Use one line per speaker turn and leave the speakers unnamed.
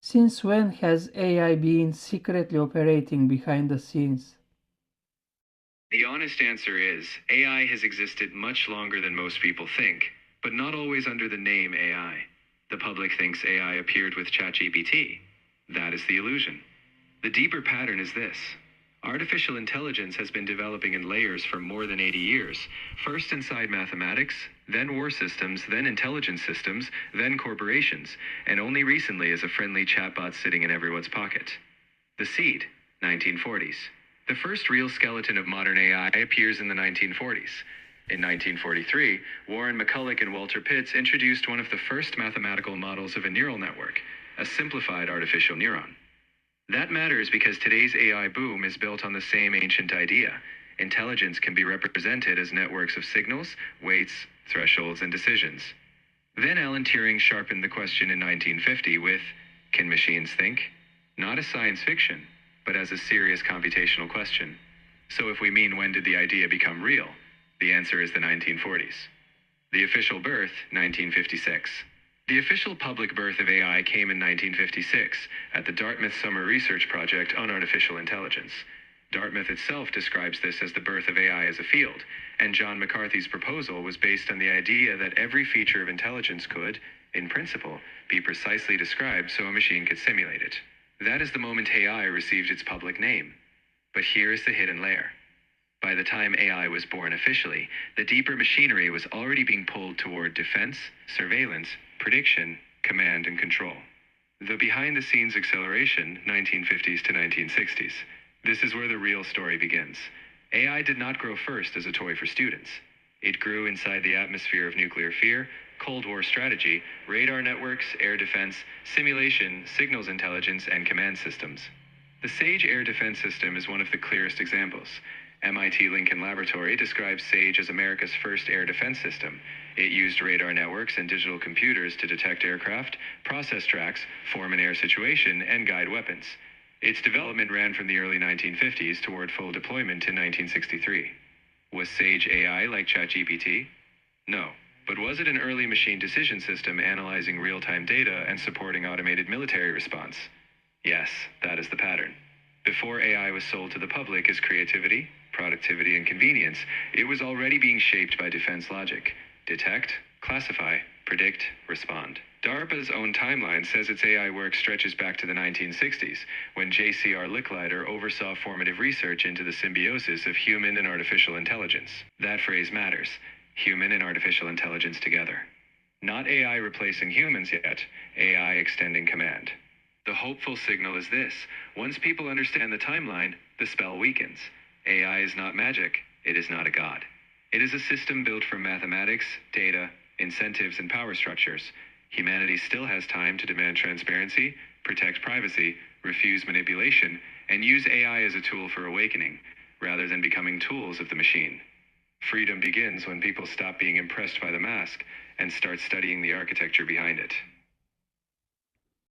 Since when has AI been secretly operating behind the scenes?
The honest answer is AI has existed much longer than most people think, but not always under the name AI. The public thinks AI appeared with ChatGPT. That is the illusion. The deeper pattern is this. Artificial intelligence has been developing in layers for more than 80 years, first inside mathematics, then war systems, then intelligence systems, then corporations, and only recently as a friendly chatbot sitting in everyone's pocket. The seed, 1940s. The first real skeleton of modern AI appears in the 1940s. In 1943, Warren McCulloch and Walter Pitts introduced one of the first mathematical models of a neural network, a simplified artificial neuron. That matters because today's AI boom is built on the same ancient idea. Intelligence can be represented as networks of signals, weights, thresholds, and decisions. Then Alan Turing sharpened the question in 1950 with, can machines think? Not as science fiction, but as a serious computational question. So if we mean when did the idea become real, the answer is the 1940s. The official birth, 1956. The official public birth of AI came in 1956 at the Dartmouth Summer Research Project on Artificial Intelligence. Dartmouth itself describes this as the birth of AI as a field, and John McCarthy's proposal was based on the idea that every feature of intelligence could, in principle, be precisely described so a machine could simulate it. That is the moment AI received its public name. But here is the hidden layer. By the time AI was born officially, the deeper machinery was already being pulled toward defense, surveillance, prediction, command, and control. The behind-the-scenes acceleration, 1950s to 1960s. This is where the real story begins. AI did not grow first as a toy for students. It grew inside the atmosphere of nuclear fear, Cold War strategy, radar networks, air defense, simulation, signals intelligence, and command systems. The SAGE air defense system is one of the clearest examples. MIT Lincoln Laboratory describes SAGE as America's first air defense system. It used radar networks and digital computers to detect aircraft, process tracks, form an air situation, and guide weapons. Its development ran from the early 1950s toward full deployment in 1963. Was SAGE AI like ChatGPT? No. But was it an early machine decision system analyzing real-time data and supporting automated military response? Yes, that is the pattern. Before AI was sold to the public as creativity, productivity, and convenience, it was already being shaped by defense logic. Detect, classify, predict, respond. DARPA's own timeline says its AI work stretches back to the 1960s, when J.C.R. Licklider oversaw formative research into the symbiosis of human and artificial intelligence. That phrase matters. Human and artificial intelligence together. Not AI replacing humans yet, AI extending command. The hopeful signal is this. Once people understand the timeline, the spell weakens. AI is not magic. It is not a god. It is a system built from mathematics, data, incentives, and power structures. Humanity still has time to demand transparency, protect privacy, refuse manipulation, and use AI as a tool for awakening, rather than becoming tools of the machine. Freedom begins when people stop being impressed by the mask and start studying the architecture behind it.